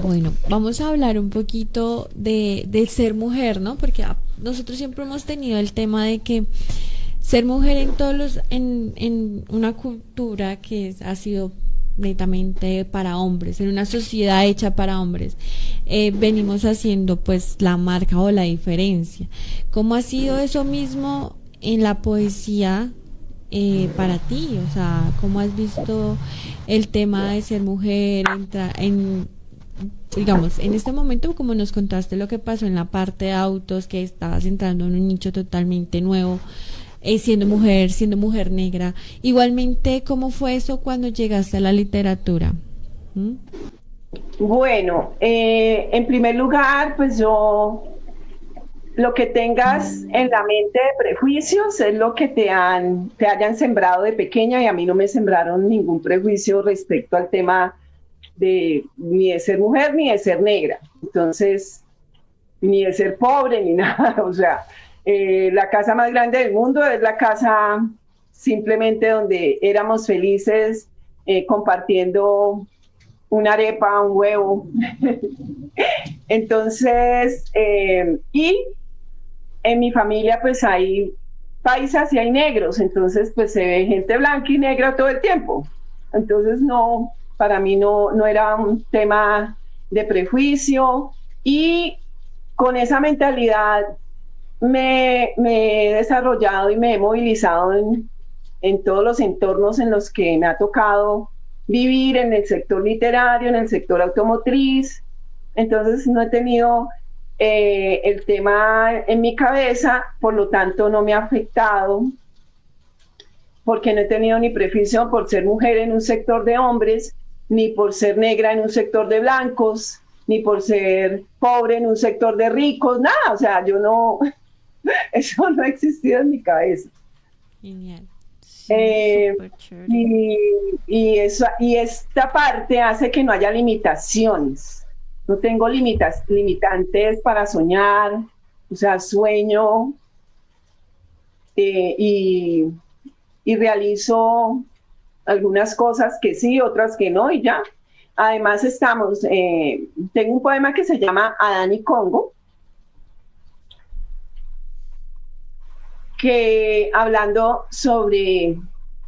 Bueno, vamos a hablar un poquito de ser mujer, ¿no? Porque nosotros siempre hemos tenido el tema de que ser mujer en una cultura que ha sido netamente para hombres, en una sociedad hecha para hombres, venimos haciendo pues la marca o la diferencia. ¿Cómo ha sido eso mismo en la poesía para ti? O sea, ¿cómo has visto el tema de ser mujer, digamos, en este momento, como nos contaste lo que pasó en la parte de autos, que estabas entrando en un nicho totalmente nuevo, siendo mujer negra. Igualmente, ¿cómo fue eso cuando llegaste a la literatura? ¿Mm? Bueno, en primer lugar, pues lo que tengas en la mente de prejuicios es lo que te hayan sembrado de pequeña, y a mí no me sembraron ningún prejuicio respecto al tema ni de ser mujer ni de ser negra. Entonces, ni de ser pobre ni nada. O sea, la casa más grande del mundo es la casa simplemente donde éramos felices compartiendo una arepa, un huevo. Entonces, y en mi familia pues hay paisas y hay negros, entonces pues se ve gente blanca y negra todo el tiempo. Entonces no, para mí no era un tema de prejuicio, y con esa mentalidad me he desarrollado y me he movilizado en todos los entornos en los que me ha tocado vivir, en el sector literario, en el sector automotriz. Entonces no he tenido el tema en mi cabeza, por lo tanto no me ha afectado, porque no he tenido ni prejuicio por ser mujer en un sector de hombres, ni por ser negra en un sector de blancos, ni por ser pobre en un sector de ricos, nada. O sea, yo no, eso no ha existido en mi cabeza. Genial. Sí, y esta parte hace que no haya limitaciones. No tengo limitantes para soñar, o sea, sueño y realizo algunas cosas que sí, otras que no, y ya. Además tengo un poema que se llama Adán y Congo, que hablando sobre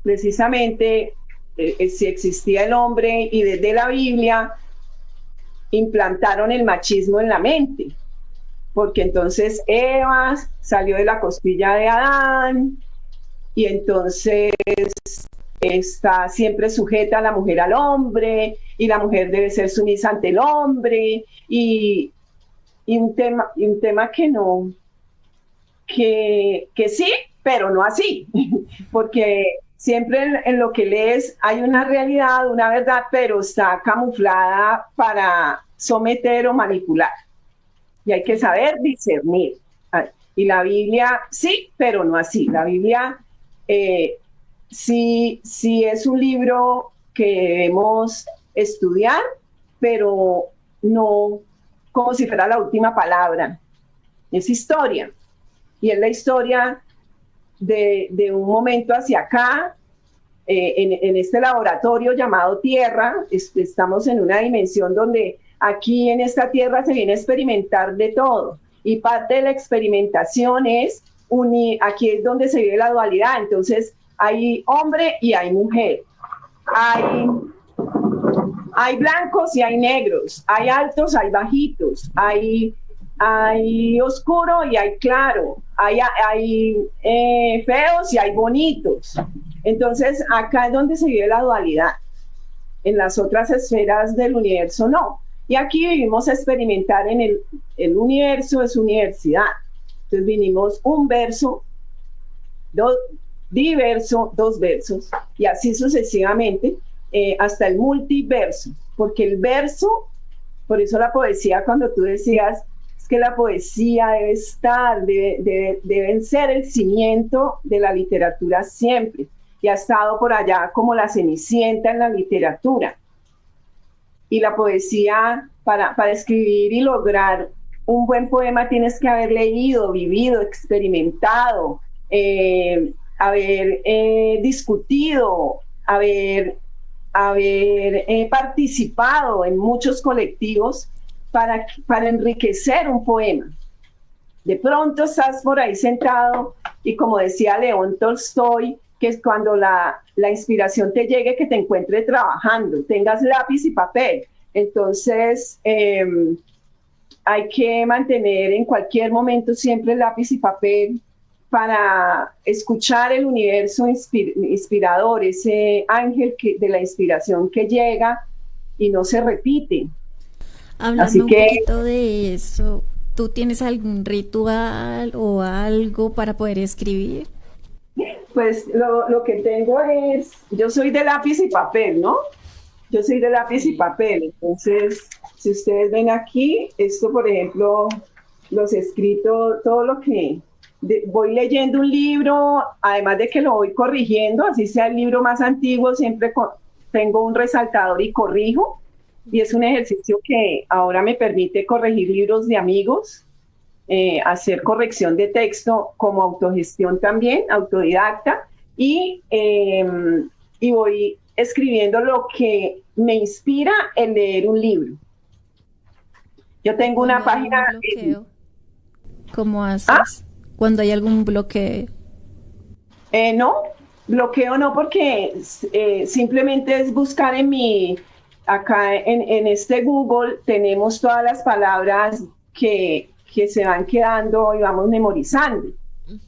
precisamente si existía el hombre, y desde la Biblia implantaron el machismo en la mente, porque entonces Eva salió de la costilla de Adán, y entonces está siempre sujeta a la mujer al hombre, y la mujer debe ser sumisa ante el hombre, y un tema que no, que sí, pero no así, porque siempre en lo que lees hay una realidad, una verdad, pero está camuflada para someter o manipular, y hay que saber discernir. Y la Biblia sí, pero no así. La Biblia sí es un libro que debemos estudiar, pero no como si fuera la última palabra. Es historia, y es la historia de un momento hacia acá, en este laboratorio llamado Tierra. Estamos en una dimensión donde aquí en esta Tierra se viene a experimentar de todo, y parte de la experimentación es aquí es donde se vive la dualidad. Entonces hay hombre y hay mujer, hay blancos y hay negros, hay altos, hay bajitos, hay oscuro y hay claro, hay feos y hay bonitos. Entonces acá es donde se vive la dualidad. En las otras esferas del universo no. Y aquí vivimos a experimentar en el universo, es universidad. Entonces vinimos un verso, diverso, dos versos, y así sucesivamente, hasta el multiverso. Porque el verso, por eso la poesía, cuando tú decías, es que la poesía deben ser el cimiento de la literatura siempre, y ha estado por allá como la Cenicienta en la literatura. Y la poesía, para escribir y lograr un buen poema, tienes que haber leído, vivido, experimentado, haber discutido, haber participado en muchos colectivos para enriquecer un poema. De pronto estás por ahí sentado, y como decía León Tolstoy, que es cuando la inspiración te llegue, que te encuentre trabajando, tengas lápiz y papel. Entonces hay que mantener en cualquier momento siempre lápiz y papel para escuchar el universo inspirador, ese ángel de la inspiración que llega y no se repite. Hablando un poquito de eso, ¿tú tienes algún ritual o algo para poder escribir? Pues lo que tengo es, yo soy de lápiz y papel, ¿no? Yo soy de lápiz y papel, entonces, si ustedes ven aquí, esto, por ejemplo, los escritos, todo lo que voy leyendo un libro, además de que lo voy corrigiendo, así sea el libro más antiguo, siempre tengo un resaltador y corrijo, y es un ejercicio que ahora me permite corregir libros de amigos, hacer corrección de texto como autogestión también, autodidacta, y voy escribiendo lo que me inspira en leer un libro. Yo tengo una página... ¿Cómo haces? Cuando hay algún bloqueo. No, bloqueo no, porque simplemente es buscar acá en este Google tenemos todas las palabras que se van quedando y vamos memorizando.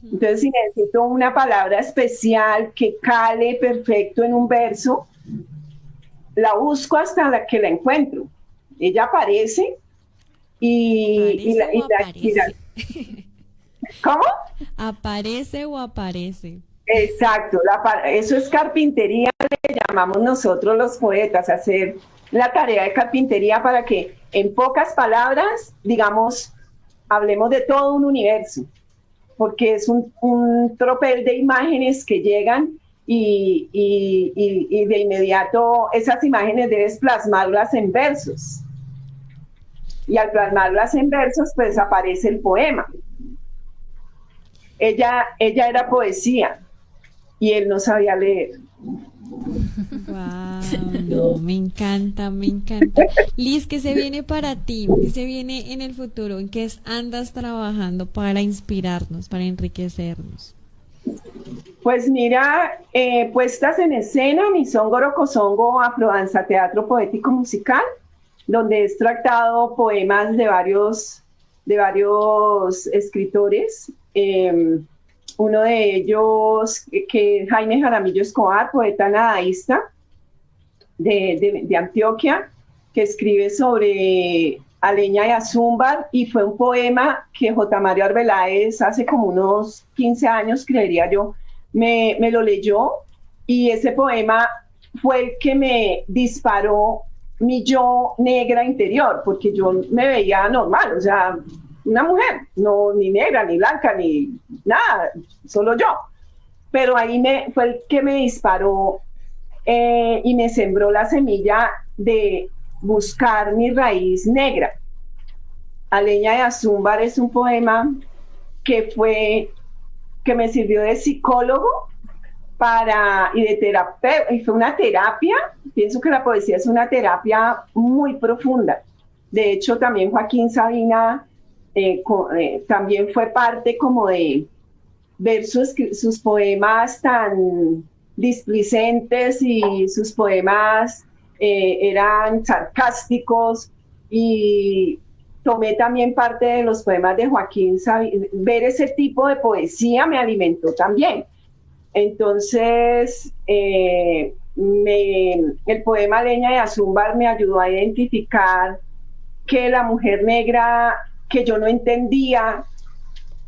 Entonces, si necesito una palabra especial que cale perfecto en un verso, la busco hasta que la encuentro. Ella aparece y la ¿Cómo? ¿Aparece o aparece? Exacto, eso es carpintería, le llamamos nosotros los poetas, hacer la tarea de carpintería para que en pocas palabras, digamos, hablemos de todo un universo, porque es un tropel de imágenes que llegan y de inmediato esas imágenes debes plasmarlas en versos. Y al plasmarlas en versos, pues aparece el poema. Ella era poesía y él no sabía leer. Wow, no, me encanta, me encanta. Liz, ¿qué se viene para ti? ¿Qué se viene en el futuro? ¿En qué andas trabajando para inspirarnos, para enriquecernos? Pues mira, puestas en escena, mi Songoro Kosongo Afrodanza Teatro Poético Musical, donde he extractado poemas de varios escritores. Uno de ellos, que es Jaime Jaramillo Escobar, poeta nadaísta de Antioquia, que escribe sobre Aleña y Azúmbar, y fue un poema que J. Mario Arbeláez hace como unos 15 años, creería yo, me lo leyó, y ese poema fue el que me disparó mi yo negra interior, porque yo me veía normal, o sea, una mujer, no ni negra, ni blanca, ni nada, solo yo. Pero ahí fue el que me disparó y me sembró la semilla de buscar mi raíz negra. Aleña de Azúmbar es un poema que me sirvió de psicólogo y de terapeuta, y fue una terapia. Pienso que la poesía es una terapia muy profunda. De hecho, también Joaquín Sabina también fue parte como de ver sus poemas tan displicentes, y sus poemas eran sarcásticos, y tomé también parte de los poemas de Joaquín Sabina. Ver ese tipo de poesía me alimentó también. Entonces, el poema Leña de Azúmbar me ayudó a identificar que la mujer negra, que yo no entendía,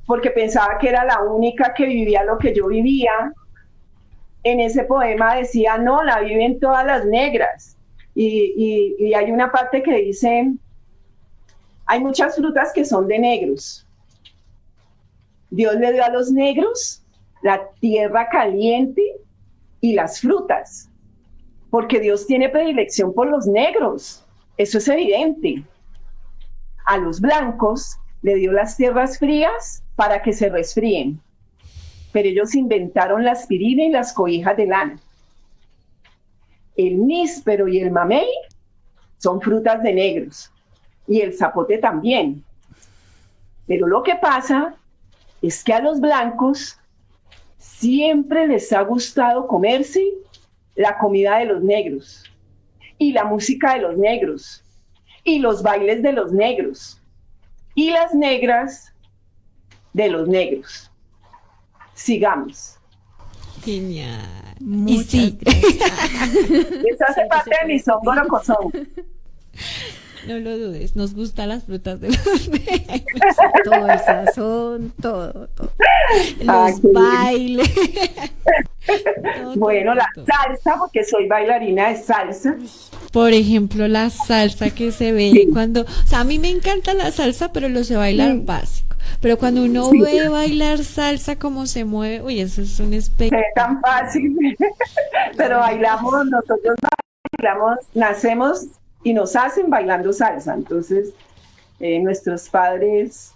porque pensaba que era la única que vivía lo que yo vivía, en ese poema decía, no, la viven todas las negras. Y hay una parte que dice, hay muchas frutas que son de negros. Dios le dio a los negros la tierra caliente y las frutas, porque Dios tiene predilección por los negros, eso es evidente. A los blancos le dio las tierras frías para que se resfríen, pero ellos inventaron la aspirina y las cobijas de lana. El níspero y el mamey son frutas de negros, y el zapote también. Pero lo que pasa es que a los blancos siempre les ha gustado comerse la comida de los negros, y la música de los negros, y los bailes de los negros, y las negras de los negros. Sigamos. Genial. Muchas gracias. Eso hace parte de mi Songoro Kosongo. No lo dudes, nos gustan las frutas de los memes. Todo el sazón, todo. Los bailes. Bueno, la salsa, porque soy bailarina de salsa. Por ejemplo, la salsa que se ve cuando, o sea, a mí me encanta la salsa, pero lo sé bailar básico. Pero cuando uno ve bailar salsa, cómo se mueve, uy, eso es un espectáculo. Es tan fácil, pero bailamos, nosotros bailamos, nacemos y nos hacen bailando salsa. Entonces, nuestros padres,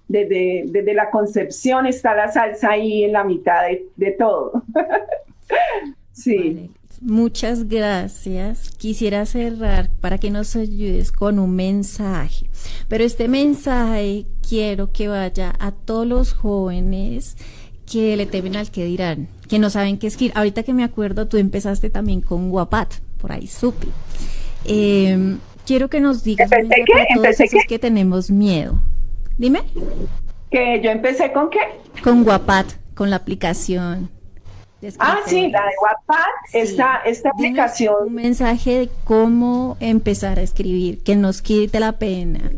desde la concepción está la salsa ahí en la mitad de todo. Sí. Vale. Muchas gracias. Quisiera cerrar para que nos ayudes con un mensaje, pero este mensaje quiero que vaya a todos los jóvenes que le temen al que dirán, que no saben qué escribir. Ahorita que me acuerdo, tú empezaste también con Wattpad, por ahí supe. Quiero que nos digas para todos esos que tenemos miedo. Dime. ¿Que yo empecé con qué? Con Wattpad, con la aplicación. Sí, la de Wattpad, sí. Esta aplicación. Un mensaje de cómo empezar a escribir, que nos quite la pena.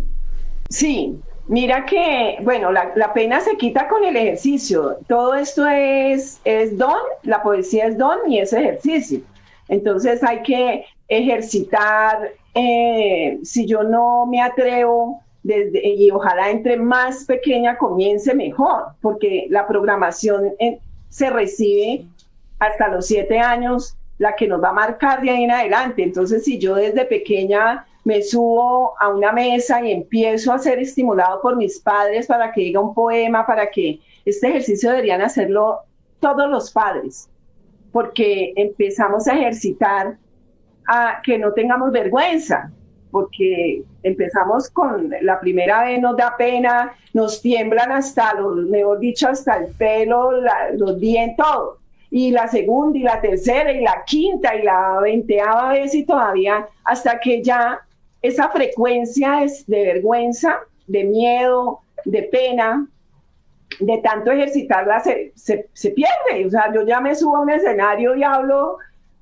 Sí, mira que, bueno, la pena se quita con el ejercicio. Todo esto es don, la poesía es don y es ejercicio. Entonces hay que ejercitar. Si yo no me atrevo, y ojalá entre más pequeña comience mejor, porque la programación se recibe hasta los 7 años, la que nos va a marcar de ahí en adelante. Entonces, si yo desde pequeña me subo a una mesa y empiezo a ser estimulado por mis padres para que diga un poema, para que este ejercicio deberían hacerlo todos los padres, porque empezamos a ejercitar a que no tengamos vergüenza, porque empezamos con la primera vez nos da pena, nos tiemblan hasta mejor dicho, hasta el pelo, los dientes, todo. Y la segunda y la tercera y la quinta y la 20ª vez y todavía hasta que ya esa frecuencia es de vergüenza, de miedo, de pena, de tanto ejercitarla se pierde. O sea, yo ya me subo a un escenario y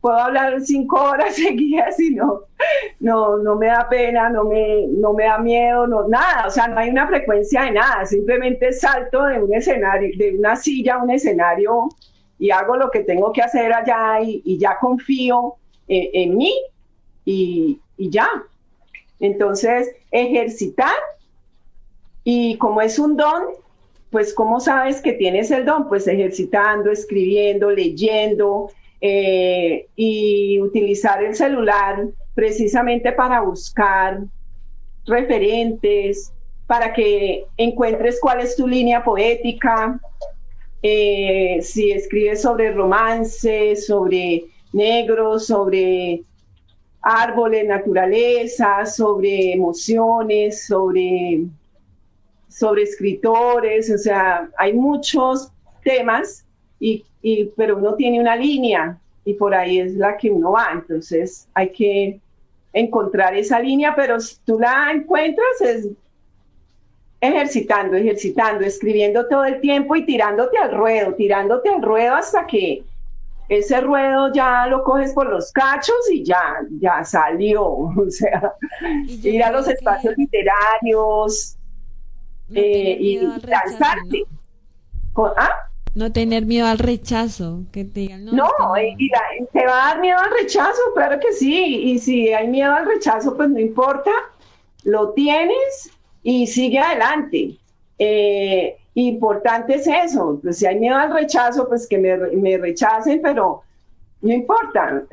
puedo hablar 5 horas seguidas y no me da pena, no me da miedo, nada. O sea, no hay una frecuencia de nada, simplemente salto de un escenario, de una silla a un escenario y hago lo que tengo que hacer allá y ya confío en mí y ya. Entonces, ejercitar, y como es un don, pues ¿cómo sabes que tienes el don? Pues ejercitando, escribiendo, leyendo, y utilizar el celular precisamente para buscar referentes, para que encuentres cuál es tu línea poética, si escribes sobre romance, sobre negros, sobre árboles, naturaleza, sobre emociones, sobre escritores, o sea, hay muchos temas, pero uno tiene una línea y por ahí es la que uno va. Entonces hay que encontrar esa línea, pero si tú la encuentras es ejercitando, escribiendo todo el tiempo y tirándote al ruedo hasta que ese ruedo ya lo coges por los cachos y ya salió. O sea, ir a los espacios literarios, y lanzarte. ¿No? No tener miedo al rechazo, que te digan, te va a dar miedo al rechazo, claro que sí, y si hay miedo al rechazo, pues no importa, lo tienes y sigue adelante. Importante es eso, pues si hay miedo al rechazo, pues que me rechacen, pero no importa,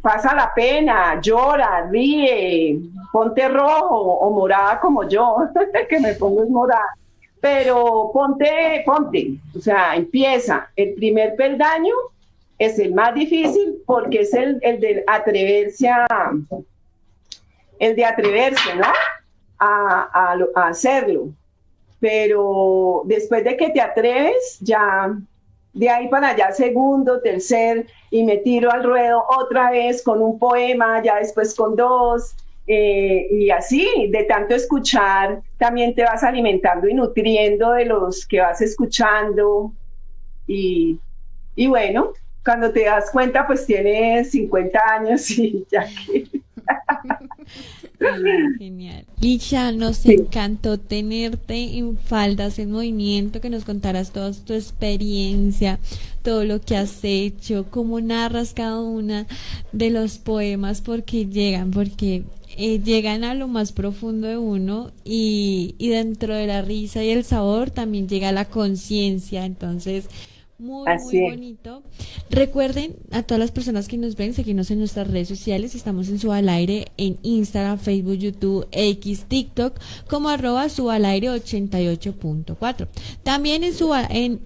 pasa la pena, llora, ríe, ponte rojo o morada como yo, que me pongo es morada. Pero ponte, o sea, empieza. El primer peldaño es el más difícil porque es el de atreverse ¿no? A hacerlo. Pero después de que te atreves, ya de ahí para allá, segundo, tercer, y me tiro al ruedo otra vez con un poema, ya después con 2. Y así, de tanto escuchar, también te vas alimentando y nutriendo de los que vas escuchando. Y bueno, cuando te das cuenta, pues tienes 50 años y ya que... Genial. Lisha, nos encantó tenerte en Faldas en Movimiento, que nos contaras toda tu experiencia, todo lo que has hecho, cómo narras cada una de los poemas, porque llegan a lo más profundo de uno y dentro de la risa y el sabor también llega la conciencia. Entonces, muy bonito. Recuerden a todas las personas que nos ven, seguirnos en nuestras redes sociales. Estamos en Subalaire en Instagram, Facebook, YouTube, X, TikTok, como @subalaire88.4. También en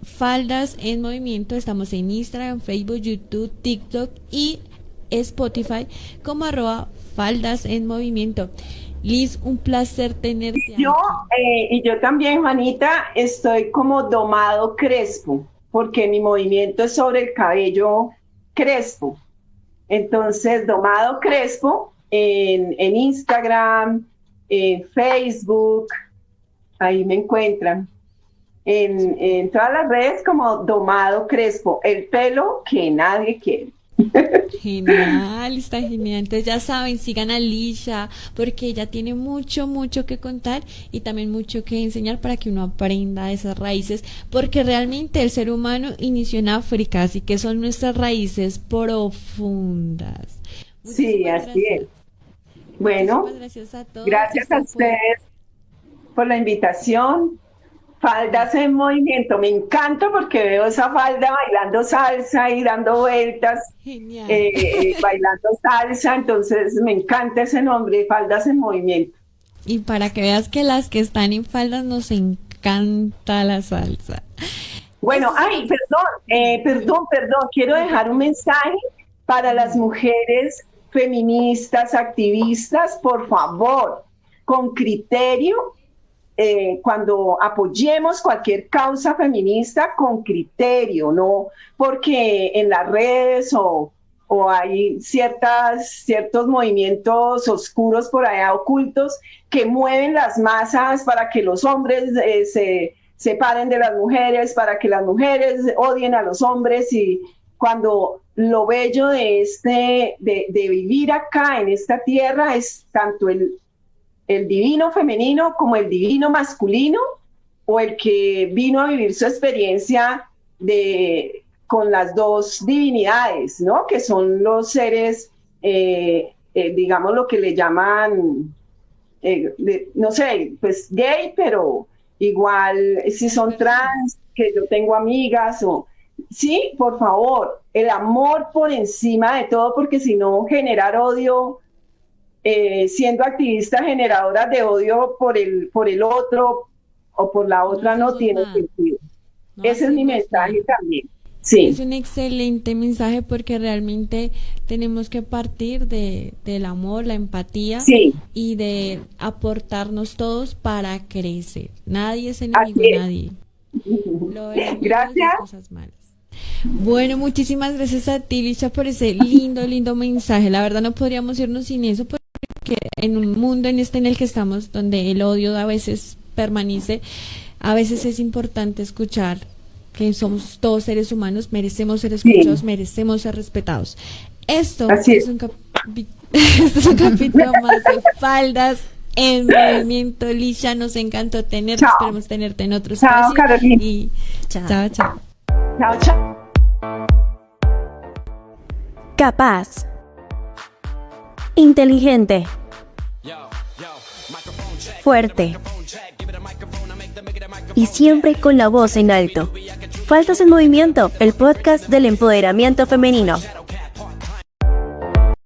Faldas en Movimiento estamos en Instagram, Facebook, YouTube, TikTok y Spotify como @Faldas en Movimiento. Liz, un placer tenerte aquí. Y yo también, Juanita, estoy como Domado Crespo, porque mi movimiento es sobre el cabello crespo. Entonces, Domado Crespo en Instagram, en Facebook, ahí me encuentran. En todas las redes como Domado Crespo, el pelo que nadie quiere. Genial, está genial. Entonces ya saben, sigan a Lisha porque ella tiene mucho que contar y también mucho que enseñar para que uno aprenda esas raíces, porque realmente el ser humano inició en África, así que son nuestras raíces profundas. Sí, así es. Bueno, gracias a todos. Gracias a ustedes por la invitación. Faldas en Movimiento, me encanta porque veo esa falda bailando salsa y dando vueltas, bailando salsa, entonces me encanta ese nombre, Faldas en Movimiento. Y para que veas que las que están en faldas nos encanta la salsa. Bueno, perdón, quiero dejar un mensaje para las mujeres feministas, activistas, por favor, con criterio. Cuando apoyemos cualquier causa feminista con criterio, no porque en las redes o hay ciertos movimientos oscuros por allá ocultos que mueven las masas para que los hombres se separen de las mujeres, para que las mujeres odien a los hombres, y cuando lo bello de vivir acá en esta tierra es tanto el divino femenino como el divino masculino, o el que vino a vivir su experiencia con las dos divinidades, ¿no? Que son los seres, digamos lo que le llaman, no sé, pues gay, pero igual si son trans, que yo tengo amigas, sí, por favor, el amor por encima de todo, porque si no, generar odio, siendo activista generadora de odio por el otro o por la otra, no tiene sentido. Ese es mi mensaje también. Sí. Es un excelente mensaje porque realmente tenemos que partir del amor, la empatía, y de aportarnos todos para crecer. Nadie es enemigo de nadie. Gracias. Cosas malas. Bueno, muchísimas gracias a ti, Lisha, por ese lindo mensaje. La verdad no podríamos irnos sin eso, porque en un mundo en el que estamos, donde el odio a veces permanece, a veces es importante escuchar que somos todos seres humanos, merecemos ser escuchados, merecemos ser respetados. Esto es un capítulo más de Faldas en Movimiento. Lisha, nos encantó tenerte, esperemos tenerte en otro espacio. Chao, Carolina. Y chao. Chao. Capaz. Inteligente. Fuerte. Y siempre con la voz en alto. Faldas en Movimiento, el podcast del empoderamiento femenino.